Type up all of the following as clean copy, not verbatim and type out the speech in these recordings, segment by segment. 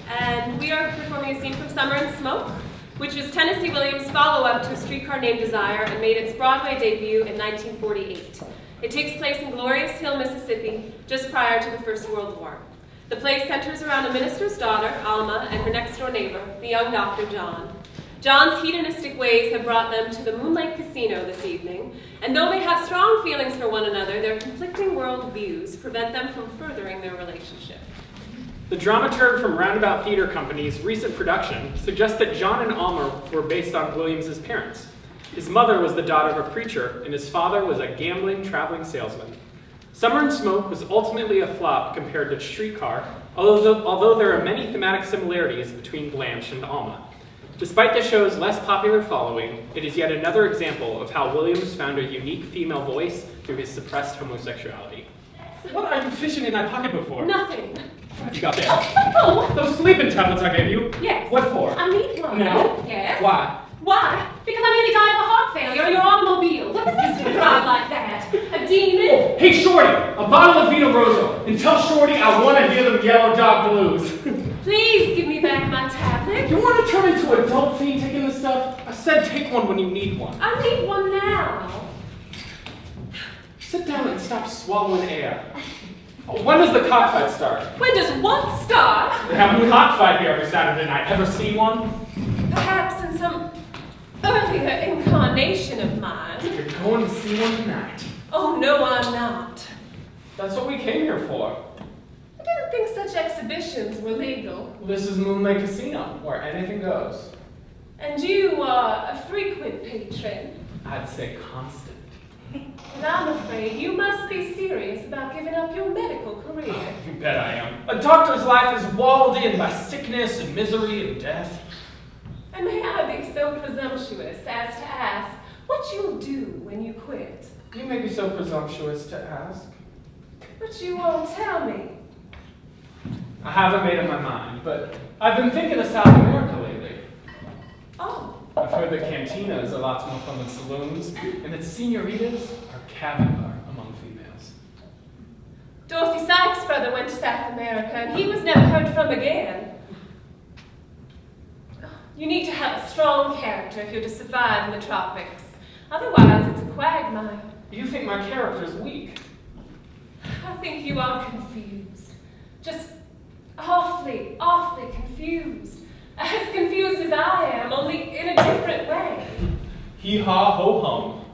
And we are performing a scene from Summer and Smoke, which was Tennessee Williams' follow-up to A Streetcar Named Desire and made its Broadway debut in 1948. It takes place in Glorious Hill, Mississippi, just prior to the First World War. The play centers around a minister's daughter, Alma, and her next-door neighbor, the young Dr. John. John's hedonistic ways have brought them to the Moonlight Casino this evening, and though they have strong feelings for one another, their conflicting world views prevent them from furthering their relationship. The dramaturg from Roundabout Theater Company's recent production suggests that John and Alma were based on Williams's parents. His mother was the daughter of a preacher, and his father was a gambling, traveling salesman. Summer and Smoke was ultimately a flop compared to Streetcar, although there are many thematic similarities between Blanche and Alma. Despite the show's less popular following, it is yet another example of how Williams found a unique female voice through his suppressed homosexuality. What are you fishing in that pocketbook for? Nothing. What you got there? Oh, Those sleeping tablets I gave you? Yes. What for? I need one. No? Yes. Why? Why? Because I nearly died of a heart failure in your automobile. What was this to drive like that? A demon? Hey, Shorty, a bottle of Vino Rosso, and tell Shorty I want to hear them Yellow Dog Blues. Please give me back my tablet. You want to turn into a dope fiend taking this stuff? I said take one when you need one. I need one now. Sit down and stop swallowing air. When does the cockfight start? When does what start? They have a cockfight here every Saturday night. Ever seen one? Perhaps in some earlier incarnation of mine. You're going to see one tonight. Oh, no, I'm not. That's what we came here for. I didn't think such exhibitions were legal. This is Moonlight Casino, where anything goes. And you are a frequent patron. I'd say constant. And I'm afraid you must be serious about giving up your medical career. You bet I am. A doctor's life is walled in by sickness and misery and death. And may I be so presumptuous as to ask what you'll do when you quit? You may be so presumptuous to ask. But you won't tell me. I haven't made up my mind, but I've been thinking of South America lately. Oh. I've heard that cantinas are lots more fun than saloons, and that senoritas are caviar among females. Dorothy Sykes' brother went to South America, and he was never heard from again. You need to have a strong character if you're to survive in the tropics. Otherwise, it's a quagmire. You think my character's weak? I think you are confused. Just awfully, awfully confused. As confused as I am, only in a different way. Hee-haw, ho-hum.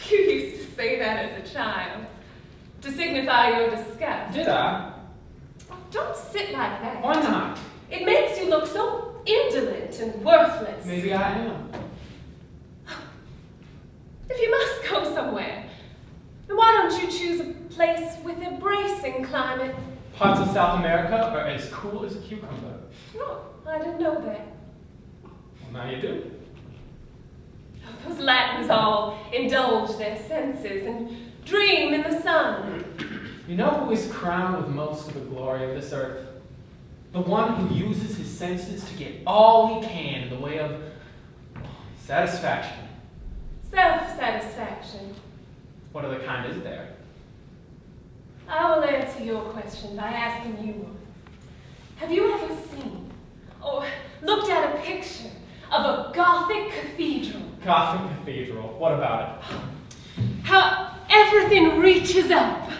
You used to say that as a child, to signify your disgust. Did I? Oh, don't sit like that. Why not? It makes you look so indolent and worthless. Maybe I am. If you must go somewhere, then why don't you choose a place with a bracing climate? Parts of South America are as cool as a cucumber. Oh, I didn't know that. Well, now you do. Oh, those Latins all indulge their senses and dream in the sun. You know who is crowned with most of the glory of this earth? The one who uses his senses to get all he can in the way of satisfaction. Self-satisfaction. What other kind is there? I will answer your question by asking you one. Have you ever seen or looked at a picture of a Gothic cathedral? Gothic cathedral. What about it? How everything reaches up.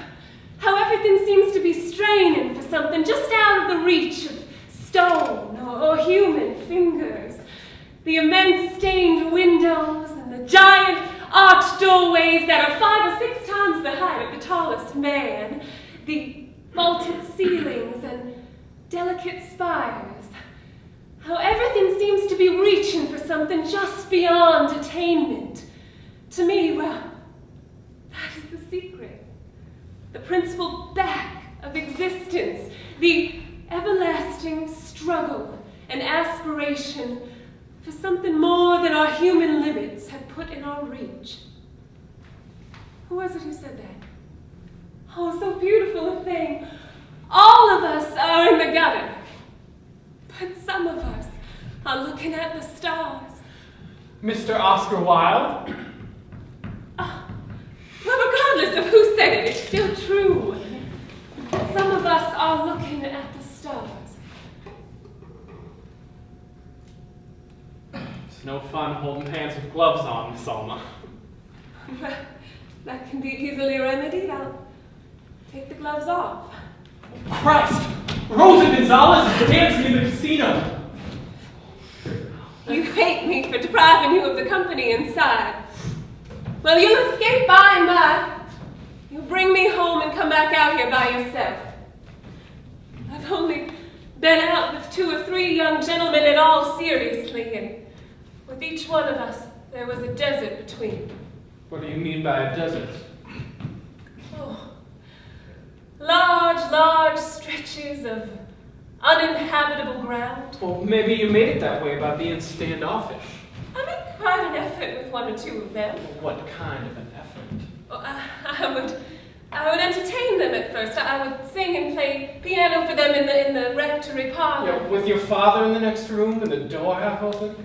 How everything seems to be straining for something just out of the reach of stone or human fingers. The immense stained windows and the giant arched doorways that are 5 or 6 times the height of the tallest man. The vaulted ceilings and delicate spires. How everything seems to be reaching for something just beyond attainment. To me, well, that is the secret. The principal back of existence. The everlasting struggle and aspiration for something more than our human limits have put in our reach. Who was it who said that? Oh, so beautiful a thing. All of us are in the gutter. But some of us are looking at the stars. Mr. Oscar Wilde? Well, regardless of who said it, it's still true. Some of us are looking at the stars. It's no fun holding hands with gloves on, Miss Alma. That can be easily remedied. I'll take the gloves off. Christ! Rosa Gonzalez is dancing in the casino! You hate me for depriving you of the company inside. Well, you'll escape by and by. You'll bring me home and come back out here by yourself. I've only been out with 2 or 3 young gentlemen at all seriously, and with each one of us, there was a desert between. What do you mean by a desert? Oh, large stretches of uninhabitable ground. Well, maybe you made it that way by being standoffish. I made quite an effort with 1 or 2 of them. What kind of an effort? Well, I would entertain them at first. I would sing and play piano for them in the rectory parlor. Yeah, with your father in the next room and the door half open?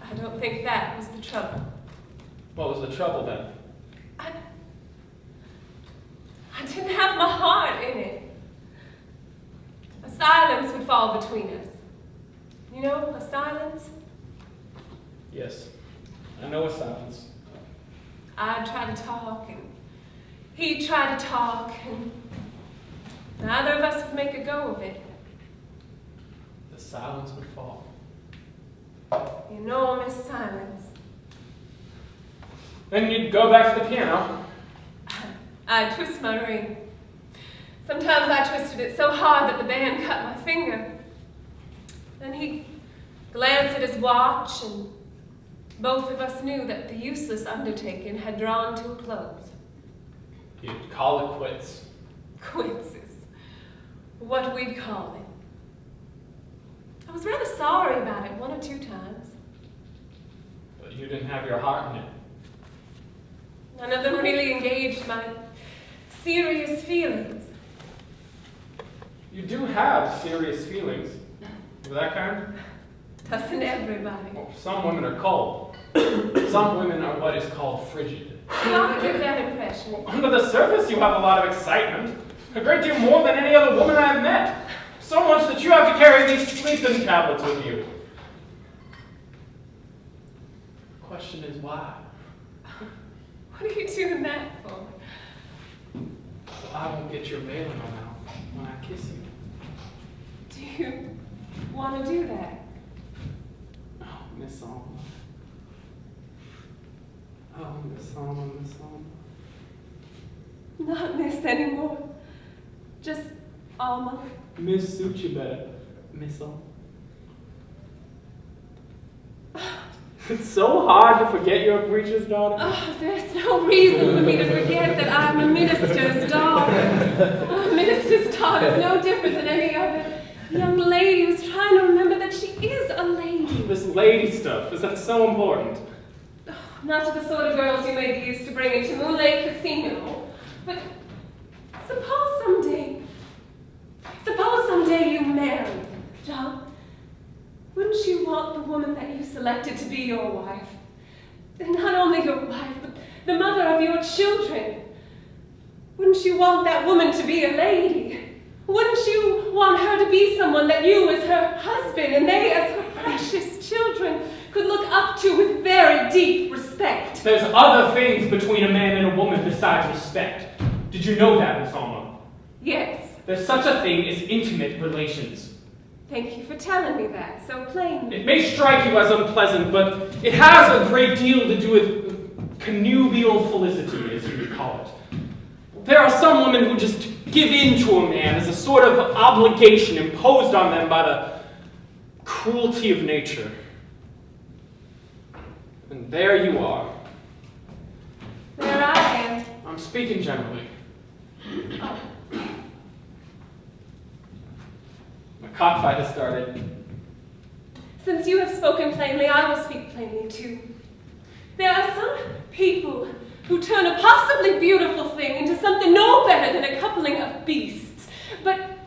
I don't think that was the trouble. What was the trouble then? I didn't have my heart in it. A silence would fall between us. You know, a silence? Yes, I know a silence. I'd try to talk, and he'd try to talk, and neither of us would make a go of it. The silence would fall. Enormous silence. Then you'd go back to the piano. I'd twist my ring. Sometimes I twisted it so hard that the band cut my finger. Then he'd glance at his watch, and both of us knew that the useless undertaking had drawn to a close. You'd call it quits. Quits is what we'd call it. I was rather sorry about it 1 or 2 times. But you didn't have your heart in it. None of them really engaged my serious feelings. You do have serious feelings. Of that kind? Doesn't everybody? Well, some women are cold. Some women are what is called frigid. You ought to give that impression. Under the surface, you have a lot of excitement. A great deal more than any other woman I have met. So much that you have to carry these sleeping tablets with you. The question is why? What are you doing that for? So I won't get your veil in my mouth when I kiss you. Do you want to do that? Oh, Miss Alma. Oh, Miss Alma, Miss Alma. Not Miss anymore. Just Alma. Miss suits you better, Miss Alma. It's so hard to forget you're a preacher's daughter. Oh, there's no reason for me to forget that I'm a minister's daughter. A minister's daughter is no different than any other young lady who's trying to remember that she is a lady. This lady stuff, is that so important? Not to the sort of girls you may be used to bringing to Moon Lake Casino. But suppose someday you marry, John. Wouldn't you want the woman that you selected to be your wife? And not only your wife, but the mother of your children. Wouldn't you want that woman to be a lady? Wouldn't you want her to be someone that you as her husband and they as her precious children could look up to with very deep respect? There's other things between a man and a woman besides respect. Did you know that, Miss Alma? Yes. There's such a thing as intimate relations. Thank you for telling me that so plainly. It may strike you as unpleasant, but it has a great deal to do with connubial felicity, as you would call it. There are some women who just give in to a man as a sort of obligation imposed on them by the cruelty of nature. And there you are. There I am. I'm speaking generally. Oh. The cockfight has started. Since you have spoken plainly, I will speak plainly too. There are some people who turn a possibly beautiful thing into something no better than a coupling of beasts. But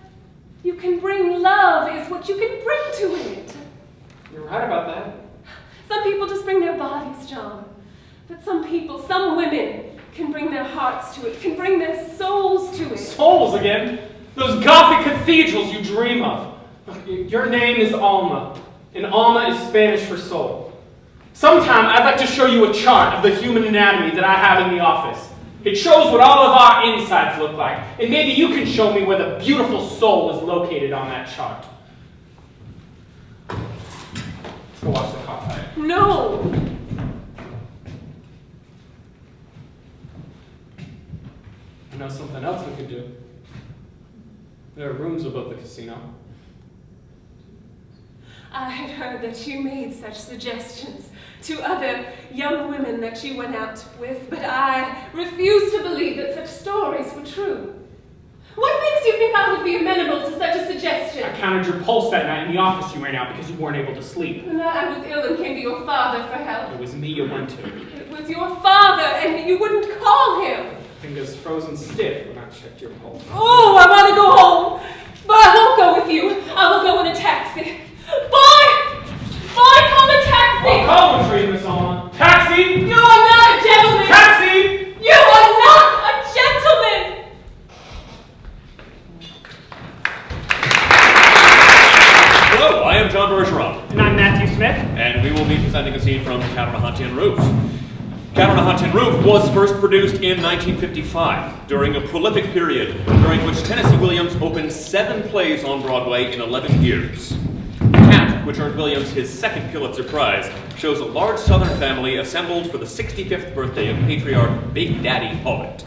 you can bring love is what you can bring to it. You're right about that. Some people just bring their bodies, John. But some people, some women, can bring their hearts to it, can bring their souls to it. Souls again? Those Gothic cathedrals you dream of. Your name is Alma, and Alma is Spanish for soul. Sometime I'd like to show you a chart of the human anatomy that I have in the office. It shows what all of our insides look like, and maybe you can show me where the beautiful soul is located on that chart. Let's go watch the cockfight. No! I know something else we could do. There are rooms above the casino. I had heard that you made such suggestions to other young women that you went out with, but I refuse to believe that such stories were true. What makes you think I would be amenable to such a suggestion? I counted your pulse that night in the office you ran out because you weren't able to sleep. When I was ill and came to your father for help. It was me you went to. It was your father, and you wouldn't call him. Fingers frozen stiff when I checked your pulse. Oh, I want to go home, but I won't go with you. I will go in a taxi. Boy! Boy, call a taxi! I'll call the train, Miss Alma. Taxi! You are not a gentleman! Taxi! You are not a gentleman! Hello, I am John Bergeron, And I'm Matthew Smith. and we will be presenting a scene from Cat on a Hot Tin Roof. Cat on a Hot Tin Roof was first produced in 1955, during a prolific period during which Tennessee Williams opened 7 plays on Broadway in 11 years. Cat, which earned Williams his second Pulitzer Prize, shows a large Southern family assembled for the 65th birthday of patriarch Big Daddy Pollitt.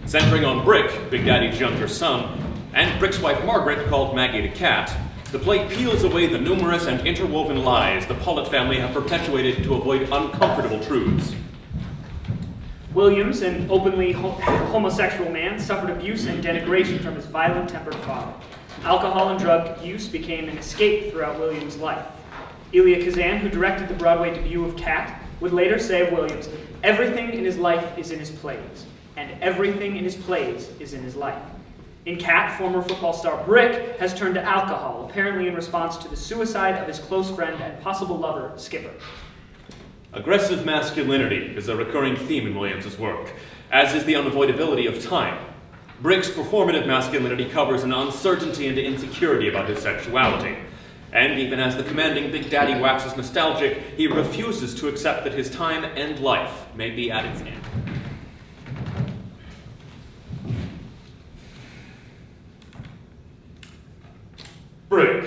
Centering on Brick, Big Daddy's younger son, and Brick's wife Margaret, called Maggie the Cat, the play peels away the numerous and interwoven lies the Pollitt family have perpetuated to avoid uncomfortable truths. Williams, an openly homosexual man, suffered abuse and denigration from his violent-tempered father. Alcohol and drug use became an escape throughout Williams' life. Elia Kazan, who directed the Broadway debut of Cat, would later say of Williams, "Everything in his life is in his plays, and everything in his plays is in his life." In Cat, former football star Brick has turned to alcohol, apparently in response to the suicide of his close friend and possible lover, Skipper. Aggressive masculinity is a recurring theme in Williams's work, as is the unavoidability of time. Brick's performative masculinity covers an uncertainty and insecurity about his sexuality. And even as the commanding Big Daddy waxes nostalgic, he refuses to accept that his time and life may be at its end. Brick,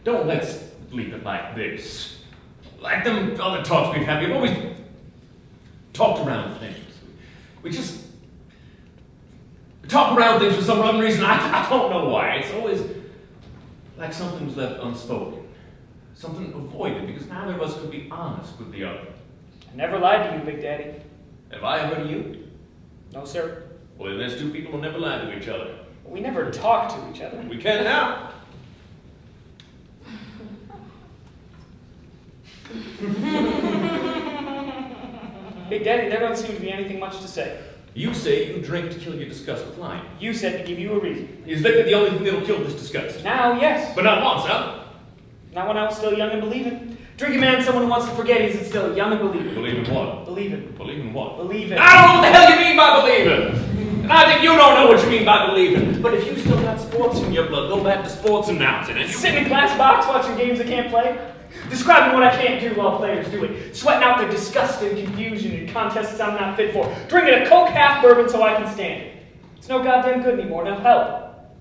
don't let's leave it like this. Like them other talks we've had, we've always talked around things. We just talk around things for some other reason. I don't know why. It's always like something's left unspoken. Something avoided, because neither of us could be honest with the other. I never lied to you, Big Daddy. Have I ever to you? No, sir. Well, then there's two people who never lie to each other. We never talk to each other. We can now. Big Daddy, there don't seem to be anything much to say. You say you drink to kill your disgust with wine. You said to give you a reason. Is liquor the only thing that'll kill this disgust? Now, yes. But not once, huh? Not when I was still young and believing. Drinking man, someone who wants to forget he's still young and believing. Believe in what? Believing. Believe in what? Believing. I don't know what the hell you mean by believing. And I think you don't know what you mean by believing. But if you still got sports in your blood, go back to sports announcing. And you Sitting in glass box watching games I can't play. Describing what I can't do while players do it. Sweating out their disgust and confusion in contests I'm not fit for. Drinking a Coke half bourbon so I can stand it. It's no goddamn good anymore, no help.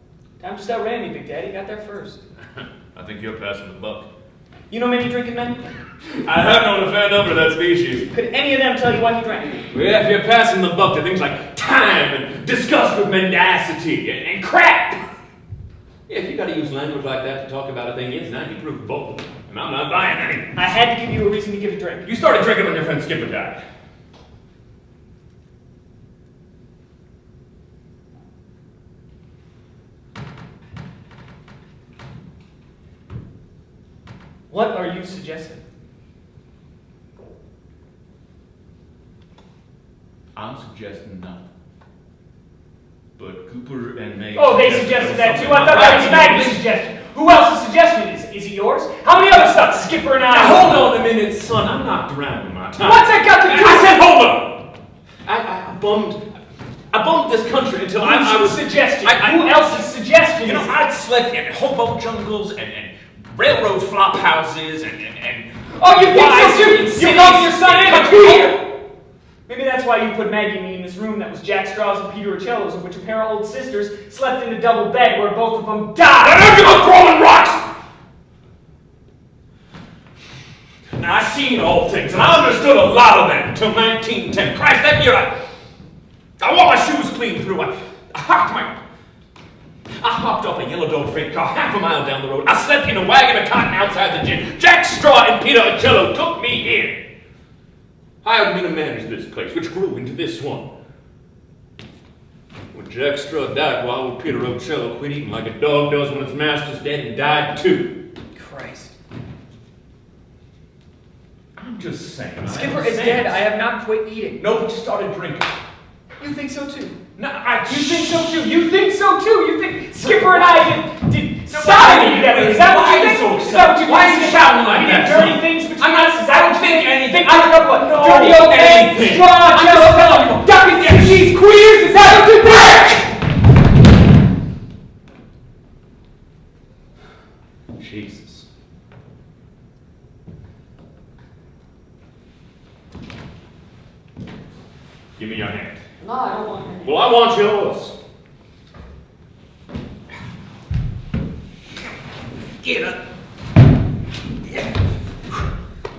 Time just outran me, Big Daddy. Got there first. I think you're passing the buck. You know many drinking men? I have known a fair number of that species. Could any of them tell you why he drank? Well, if you're passing the buck to things like time and disgust with mendacity and crap. Yeah, if you gotta use language like that to talk about a thing, it's 90 proof both of them. And I'm not buying any. I had to give you a reason to give a drink. You started drinking when your friend Skipper died. What are you suggesting? I'm suggesting nothing. But Cooper and May... Oh, they suggested that too? I thought that was Maggie's suggestion. Who else's suggestion is it? Is it yours? How many other stuff, Skipper and I... Now, hold on a minute, son. I'm not drowning my time. What's that got to do I with said, hold on! I bummed this country until I was... suggestion? I- Who else's suggestion? You know, is it? I'd slept in hobo jungles and railroad flop houses and Oh, you think wives so in too? cities You called your son in a and queer! Maybe that's why you put Maggie and me in this room that was Jack Straw's and Peter Uccello's, in which a pair of old sisters slept in a double bed where both of them died. Now, you go throwing rocks! Now, I seen all things, and I understood a lot of them until 1910. Christ, that year I wore my shoes clean through. I hopped up a yellow dog freight car half a mile down the road. I slept in a wagon of cotton outside the gym. Jack Straw and Peter Uccello took me in. Hired me to manage this place, which grew into this one. When Jack Straw died, why would Peter Uccello quit eating like a dog does when its master's dead and died too? Christ. I'm just saying. Skipper is dead. I have not quit eating. No, but you started drinking. You think so too? No, You think so too? You think so too? You think Skipper and I did sodomy together? Is that what you think? Is that what you think? Why are you shouting like We that, did dirty son? things between I'm not- us? Is I that don't what you think anything. I don't know what? No, Dirty old man, anything. straw, I'm just jello, telling you. ducking these queers? Is that what you think? Jesus. Give me your hand. No, I don't want her. Well, I want yours. Get up.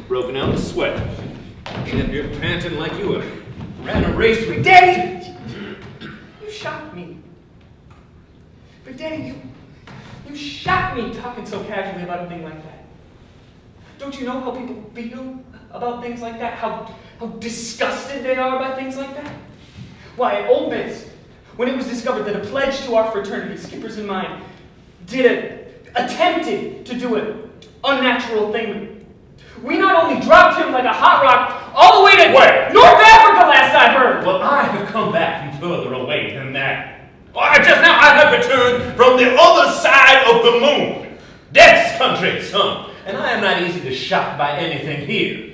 Broken out in sweat. Get up here panting like you ran a race with Daddy! You shocked me. But Daddy, you shocked me talking so casually about a thing like that. Don't you know how people feel about things like that? How disgusted they are by things like that? Why, at Old Miss, when it was discovered that a pledge to our fraternity, Skippers and mine, attempted to do an unnatural thing, we not only dropped him like a hot rock all the way to Where? North Africa last I heard. Well, I have come back from further away than that. Just now I have returned from the other side of the moon. Death's country, son. And I am not easy to shock by anything here.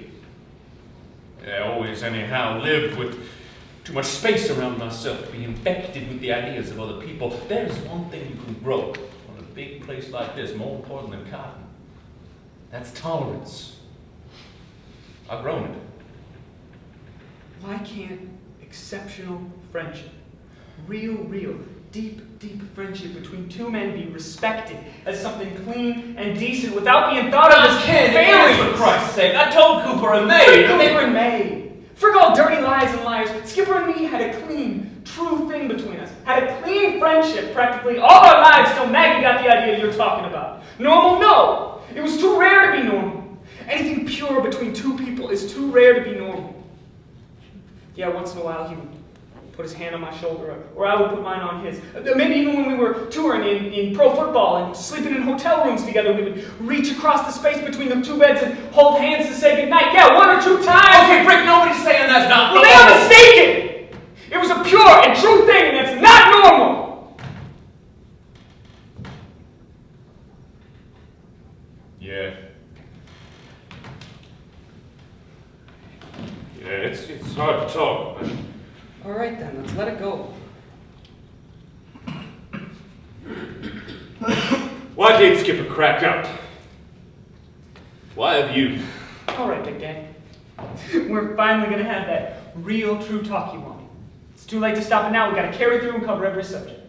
I always, anyhow, lived with too much space around myself to be infected with the ideas of other people. There's one thing you can grow on a big place like this, more important than cotton. That's tolerance. I've grown it. Why can't exceptional friendship, real, deep friendship between two men be respected as something clean and decent without being thought of as failures? For Christ's sake, I told Cooper and May. Cooper and May. Forget all dirty lies and liars. Skipper and me had a clean, true thing between us. Had a clean friendship practically all our lives till Maggie got the idea you're talking about. Normal? No. It was too rare to be normal. Anything pure between two people is too rare to be normal. Yeah, once in a while he would put his hand on my shoulder, or I would put mine on his. Maybe even when we were touring in pro football and sleeping in hotel rooms together, we would reach across the space between the two beds and hold hands to say goodnight. Yeah, one or two times. Okay, Brick, nobody's saying that's not Well, normal. they are mistaken. It was a pure and true thing, and that's not normal. Yeah. Yeah, it's hard to talk. All right then, let's let it go. Why did Skipper crack up? Why have you? All right, Big Daddy. We're finally gonna have that real, true talk you wanted. It's too late to stop it now. We gotta carry through and cover every subject.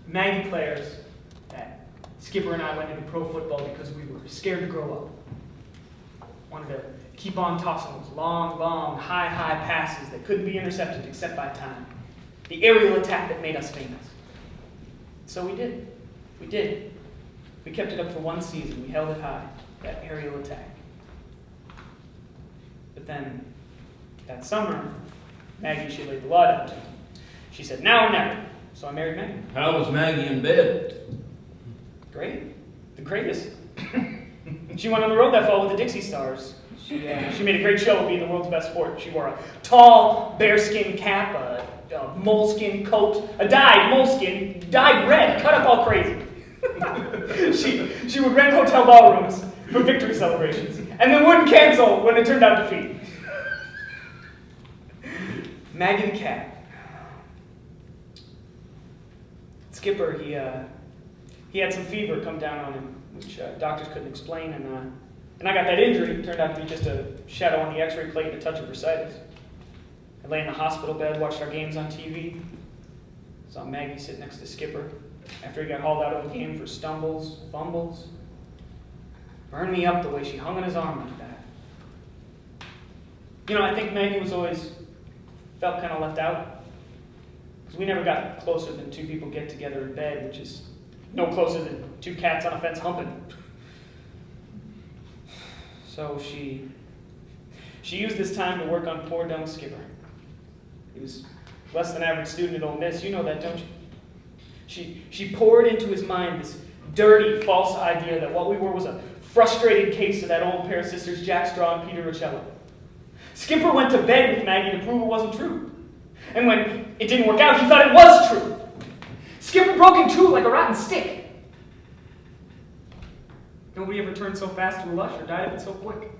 Maggie declares that Skipper and I went into pro football because we were scared to grow up. Wanted to keep on tossing those long, high passes that couldn't be intercepted except by time. The aerial attack that made us famous. So we did. We did. We kept it up for one season. We held it high, that aerial attack. But then, that summer, Maggie, she laid the law down to me. She said, now or never. So I married Maggie. How was Maggie in bed? Great. The greatest. She went on the road that fall with the Dixie Stars. She made a great show of being the world's best sport. She wore a tall bearskin cap, a moleskin coat, a dyed moleskin, dyed red, cut up all crazy. She would rent hotel ballrooms for victory celebrations, and then wouldn't cancel when it turned out defeat. Maggie the cat. Skipper, he had some fever come down on him, which doctors couldn't explain, and I got that injury. It turned out to be just a shadow on the x-ray plate and a touch of bursitis. I lay in the hospital bed, watched our games on TV, saw Maggie sit next to Skipper after he got hauled out of a game for stumbles, fumbles. Burned me up the way she hung on his arm like that. You know, I think Maggie was always felt kind of left out, because we never got closer than two people get together in bed, which is no closer than two cats on a fence humping. So she used this time to work on poor dumb Skipper. He was less than average student at Ole Miss. You know that, don't you? She poured into his mind this dirty, false idea that what we were was a frustrated case of that old pair of sisters, Jack Straw and Peter Rocello. Skipper went to bed with Maggie to prove it wasn't true. And when it didn't work out, he thought it was true. Skipper broke in two like a rotten stick. Nobody ever turned so fast to a lush or died of it so quick.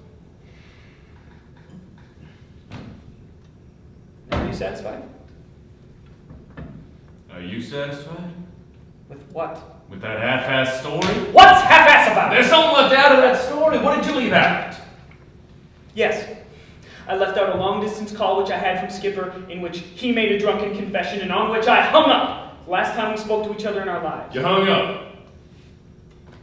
Now, are you satisfied? Are you satisfied? With what? With that half-assed story? What's half-ass about it? There's something left out of that story. What did you leave out? Yes. I left out a long-distance call which I had from Skipper in which he made a drunken confession and on which I hung up the last time we spoke to each other in our lives. You hung up.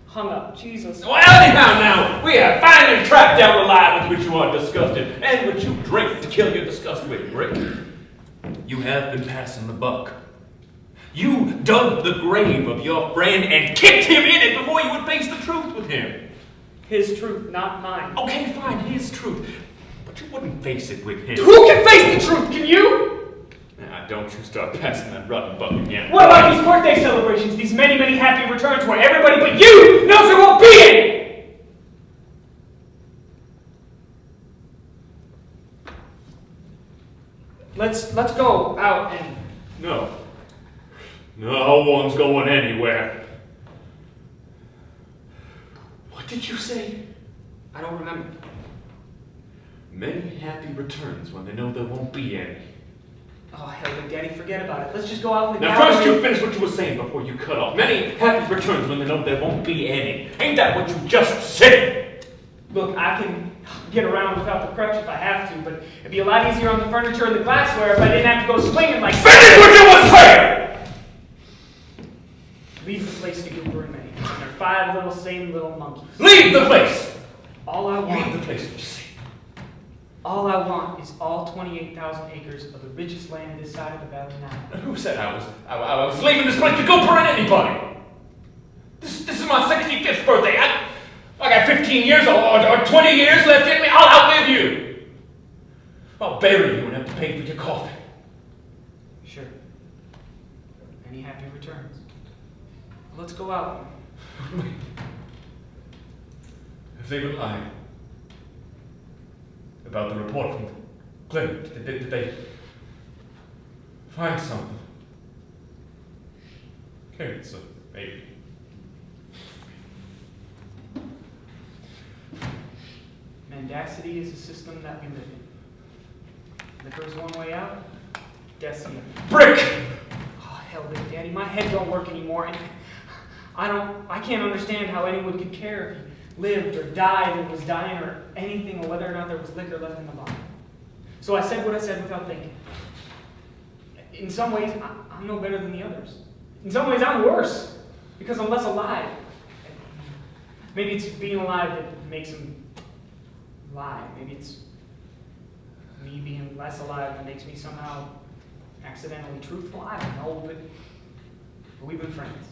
Hung up. Jesus. Well, anyhow now, we have finally tracked down the lie with which you are disgusted, and which you drink to kill your disgust with, Brick. You have been passing the buck. You dug the grave of your friend and kicked him in it before you would face the truth with him. His truth, not mine. Okay, fine, his truth. But you wouldn't face it with him. Who can face the truth? Can you? Now, don't you start passing that rotten buck again. What about these birthday celebrations, these many, many happy returns where everybody but you knows there won't be any? Let's go out and... No. No one's going anywhere. What did you say? I don't remember. Many happy returns when they know there won't be any. Oh, hell, Big Daddy, forget about it. Let's just go out in the Now gallery. first you finish what you were saying before you cut off. Many happy returns when they know there won't be any. Ain't that what you just said? Look, I can get around without the crutch if I have to, but it'd be a lot easier on the furniture and the glassware if I didn't have to go swinging like... Finish what you were saying! Leave the place to Gooper and May. And their 5 little same little monkeys. Leave the place! All I want... Leave the place, what you say? All I want is all 28,000 acres of the richest land this side of the Valley Nile. Who said I was leaving this place to go for anybody? This is my 65th birthday. I got 15 years or 20 years left in me. I'll outlive you. I'll bury you and have to pay for your coffin. Sure. Any happy returns. Let's go out. If they were lying about the report from Glenn, did they find something? Cancer, maybe. Mendacity is a system that we live in. Liquor's one way out, death's the other. Brick! Oh, hell, Big Daddy, my head don't work anymore, and I can't understand how anyone could care if he lived or died and was dying or anything, or whether or not there was liquor left in the bottle. So I said what I said without thinking. In some ways, I'm no better than the others. In some ways, I'm worse, because I'm less alive. Maybe it's being alive that makes him lie. Maybe it's me being less alive that makes me somehow accidentally truthful. I don't know, but we've been friends.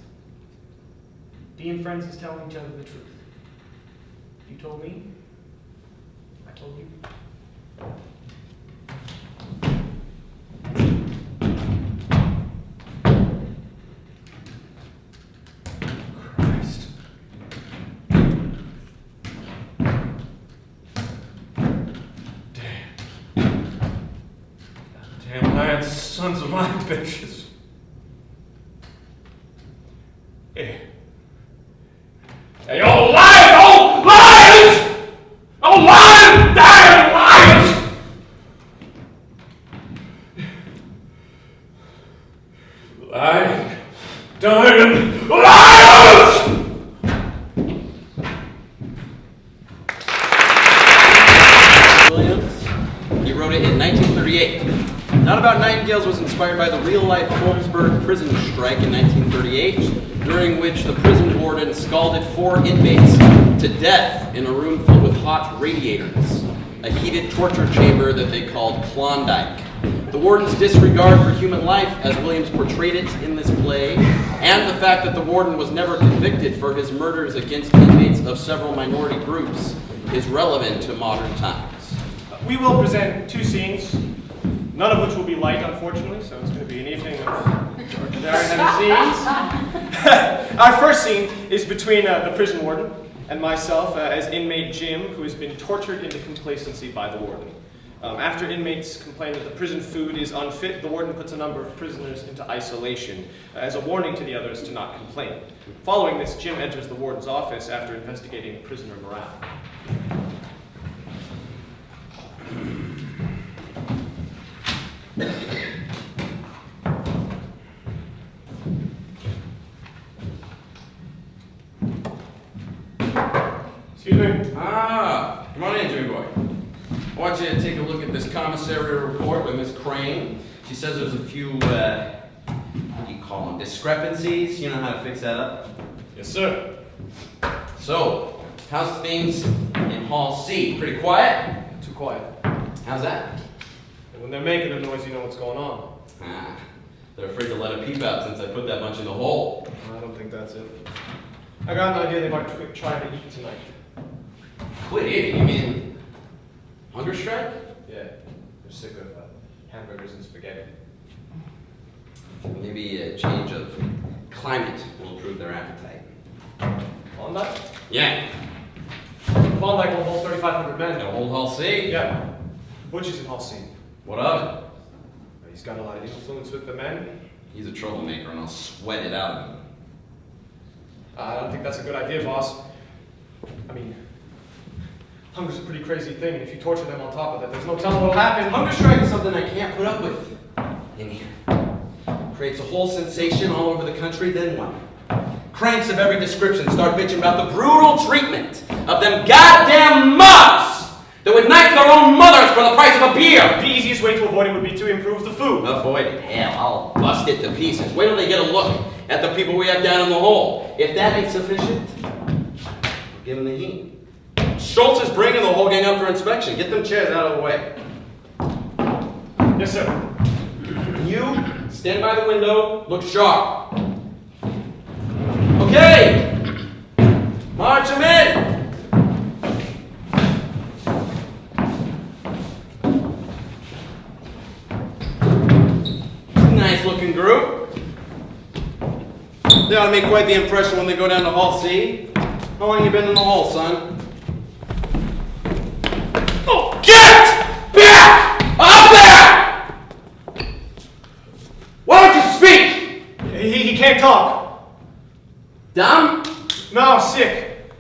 Being friends is telling each other the truth. You told me, I told you. Damn lions, sons of lion bitches. Hey. Hey, oh lions! Oh lions! Oh lions! Damn lions! Lion, dying lions! Williams. He wrote it in 1938. Not About Nightingales was inspired by the real-life Holmesburg prison strike in 1938, during which the prison warden scalded 4 inmates to death in a room filled with hot radiators, a heated torture chamber that they called Klondike. The warden's disregard for human life, as Williams portrayed it in this play, and the fact that the warden was never convicted for his murders against inmates of several minority groups, is relevant to modern times. We will present 2 scenes, none of which will be light, unfortunately, so it's going to be an evening of extraordinary scenes. Our first scene is between the prison warden and myself as inmate Jim, who has been tortured into complacency by the warden. After inmates complain that the prison food is unfit, the warden puts a number of prisoners into isolation as a warning to the others to not complain. Following this, Jim enters the warden's office after investigating prisoner morale. Excuse me. Come on in, Jimmy boy. I want you to take a look at this commissary report with Miss Crane. She says there's a few, what do you call them, discrepancies. You know how to fix that up? Yes, sir. So, how's things in Hall C? Pretty quiet? Too quiet. How's that? And when they're making a noise, you know what's going on. They're afraid to let a peep out since I put that bunch in the hole. I don't think that's it. I got an idea they might try to eat tonight. Quit eating? You mean hunger strike? Yeah, they're sick of hamburgers and spaghetti. Maybe a change of climate will improve their appetite. Klondike? Yeah. Klondike will hold 3,500 men. Got a whole Hall C? Yeah. Butch is in Hall C. What of it? He's got a lot of influence with the men. He's a troublemaker and I'll sweat it out of him. I don't think that's a good idea, boss. I mean, hunger's a pretty crazy thing, and if you torture them on top of that, there's no telling what'll happen. Hunger strike is something I can't put up with in here. Creates a whole sensation all over the country, then what? Cranks of every description start bitching about the brutal treatment of them goddamn mugs that would knife their own mothers for the price of a beer. The easiest way to avoid it would be to improve the food. Avoid it? Hell, I'll bust it to pieces. Wait till they get a look at the people we have down in the hole. If that ain't sufficient, I'll give them the heat. Schultz is bringing the whole gang up for inspection. Get them chairs out of the way. Yes, sir. You stand by the window, look sharp. Okay, march them in. Nice looking group. They ought to make quite the impression when they go down to Hall C. How long you been in the hole, son? Oh, get back up there! Why don't you speak? He can't talk. Dumb? No, sick.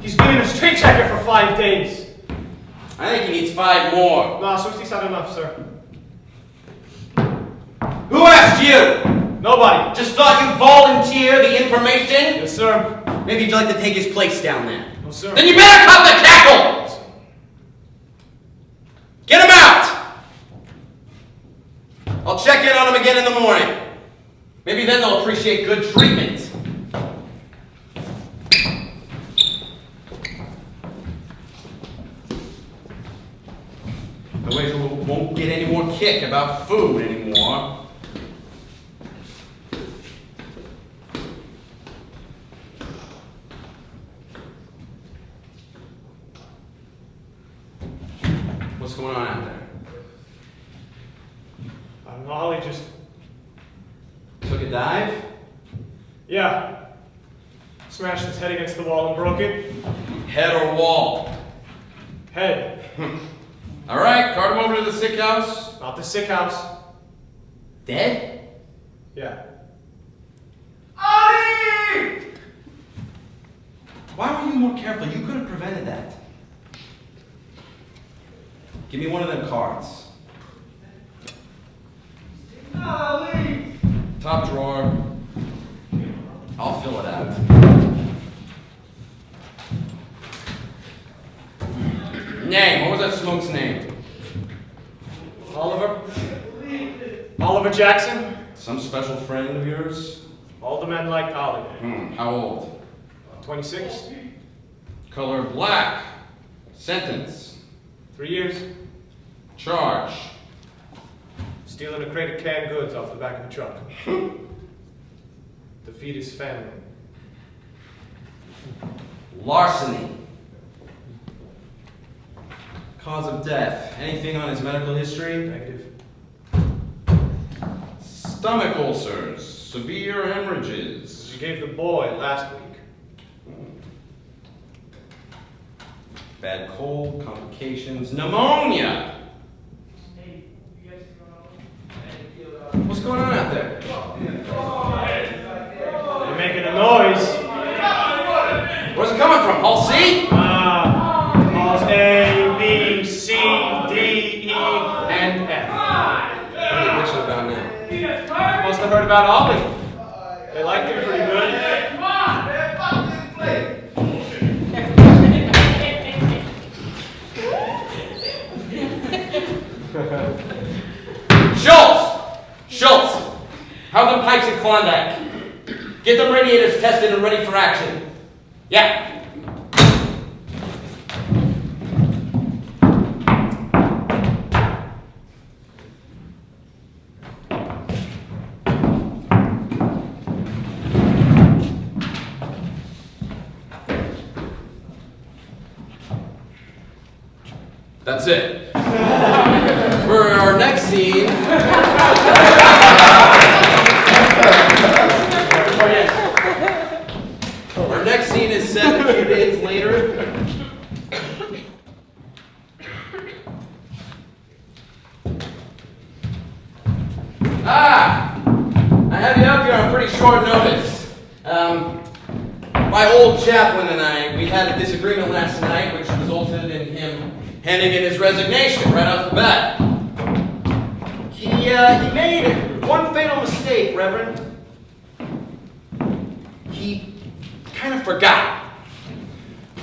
He's been in a straitjacket for 5 days. I think he needs 5 more. No, 60's not enough, sir. Who asked you? Nobody. Just thought you'd volunteer the information? Yes, sir. Maybe you'd like to take his place down there. No, sir. Then you better cut the cackle! Get him out! I'll check in on him again in the morning. Maybe then they'll appreciate good treatment. The way won't get any more kick about food anymore. What's going on out there? I don't know, Holly just... Took a dive? Yeah. Smashed his head against the wall and broke it. Head or wall? Head. All right, cart him over to the sick house. Not the sick house. Dead? Yeah. Ollie! Why were you more careful? You could have prevented that. Give me one of them cards. Ollie! Top drawer. I'll fill it out. Name. What was that smoke's name? Oliver? Oliver Jackson? Some special friend of yours? All the men liked Oliver. How old? 26? Color black. Sentence. 3 years? Charge. Stealing a crate of canned goods off the back of a truck. To feed his family. Larceny. Cause of death. Anything on his medical history? Negative. Stomach ulcers. Severe hemorrhages. She gave the boy last week. Bad cold, complications, pneumonia. What's going on out there? You're making a noise. Where's it coming from? Hall C? Halls A, B, C, D, E, and F. What are you bitching about now? You must have heard about Ollie. They liked him pretty good. Schultz! How are the pipes at Klondike? Get them radiators tested and ready for action. Yeah. That's it. For our next scene. Our next scene is set a few days later. I have you up here on pretty short notice. My old chaplain and I, we had a disagreement last night, which resulted in him handing in his resignation right off the bat. He made one fatal mistake, Reverend. He kind of forgot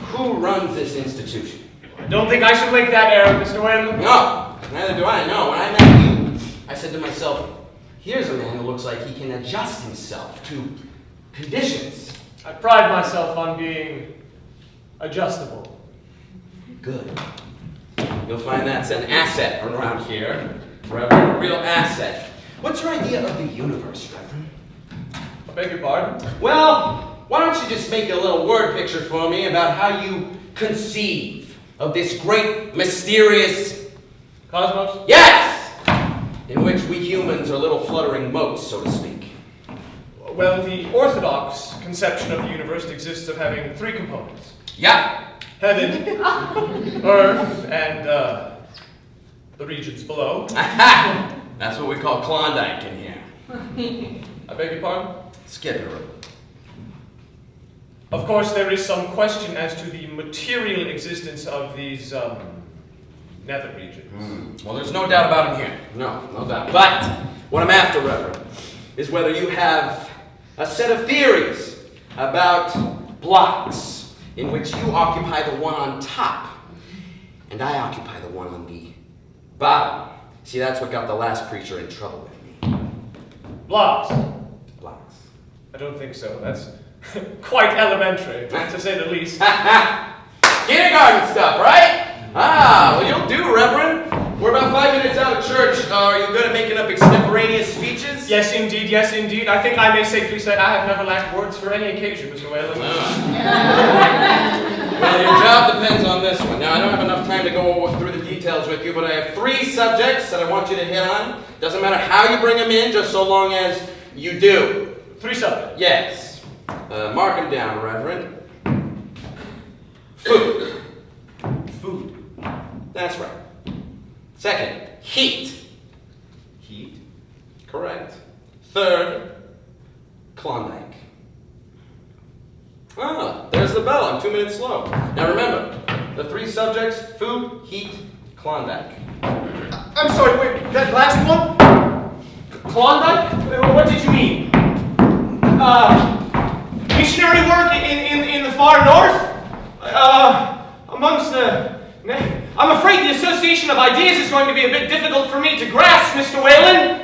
who runs this institution. I don't think I should make that error, Mr. Whalen. No, neither do I. No, when I met you, I said to myself, here's a man who looks like he can adjust himself to conditions. I pride myself on being adjustable. Good. You'll find that's an asset around here. Reverend, a real asset. What's your idea of the universe, Reverend? I beg your pardon? Well, why don't you just make a little word picture for me about how you conceive of this great, mysterious... Cosmos? Yes! In which we humans are little fluttering motes, so to speak. Well, the orthodox conception of the universe exists of having three components. Yeah. Heaven, earth, and the regions below. That's what we call Klondike in here. I beg your pardon? Skip it, Reverend. Of course, there is some question as to the material existence of these nether regions. Well, there's no doubt about him here. No doubt. But what I'm after, Reverend, is whether you have a set of theories about blocks in which you occupy the one on top and I occupy the one on the bottom. See, that's what got the last preacher in trouble with me. Blocks? Blocks. I don't think so. That's quite elementary, to say the least. Kindergarten stuff, right? Well, you'll do, Reverend. We're about 5 minutes out of church. Are you good at making up extemporaneous speeches? Yes, indeed, yes, indeed. I think I may safely say I have never lacked words for any occasion, Mr. Whalen. Well, your job depends on this one. Now, I don't have enough time to go through the details with you, but I have 3 subjects that I want you to hit on. Doesn't matter how you bring them in, just so long as you do. 3 subjects. Yes. Mark them down, Reverend. Food. Food. That's right. Second, heat. Heat. Correct. Third, Klondike. Ah, there's the bell. I'm 2 minutes slow. Now remember, the three subjects: food, heat, Klondike. I'm sorry, wait, that last one? Klondike? What did you mean? Missionary work in the far north? Amongst the... I'm afraid the association of ideas is going to be a bit difficult for me to grasp, Mr. Whalen.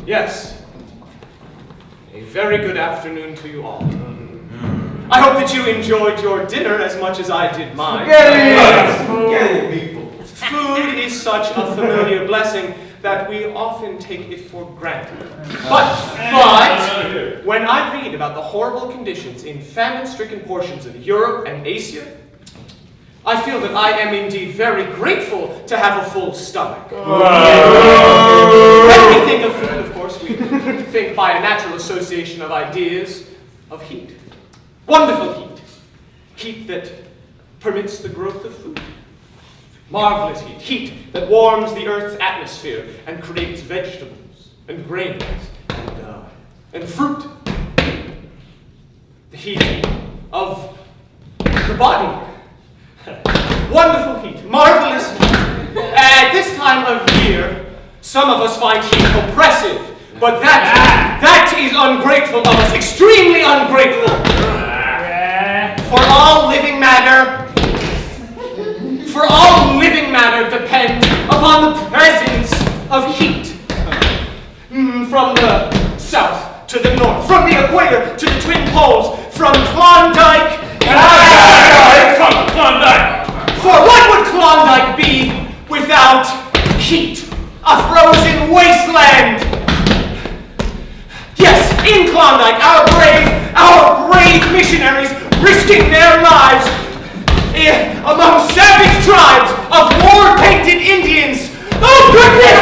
Yes. A very good afternoon to you all. I hope that you enjoyed your dinner as much as I did mine. Food is such a familiar blessing that we often take it for granted. But when I read about the horrible conditions in famine-stricken portions of Europe and Asia, I feel that I am indeed very grateful to have a full stomach. When we think of food, of course, we think by a natural association of ideas of heat. Wonderful heat. Heat that permits the growth of food. Marvelous heat. Heat that warms the earth's atmosphere and creates vegetables and grains and fruit. The heat of the body. Wonderful heat. Marvelous heat. At this time of year, some of us find heat oppressive, but that is ungrateful of us. Extremely ungrateful. For all living matter depends upon the presence of heat. From the south to the north, from the equator to the twin poles, from Klondike. For what would Klondike be without heat? A frozen wasteland. Yes, in Klondike, our brave missionaries risking their lives among savage tribes of war-painted Indians. Oh goodness!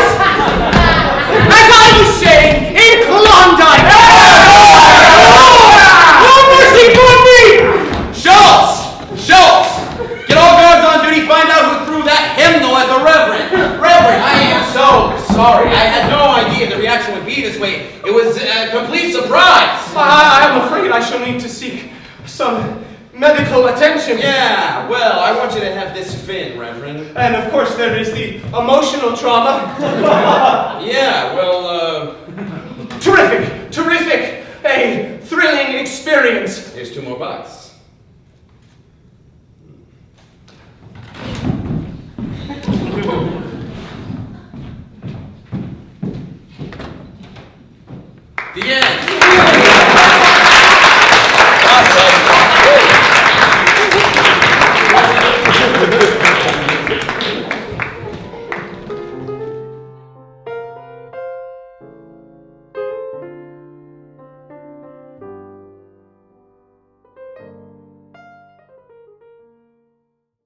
As I was saying, in Klondike. No mercy for me! Schultz! Get all guards on duty, find out who threw that hymnal at the Reverend. Reverend, I am so sorry. I had no idea the reaction would be this way. It was a complete surprise. I am afraid I shall need to seek some medical attention. Yeah, well, I want you to have this fin, Reverend. And of course there is the emotional trauma. Yeah, well, Terrific! A thrilling experience. here's $2 more.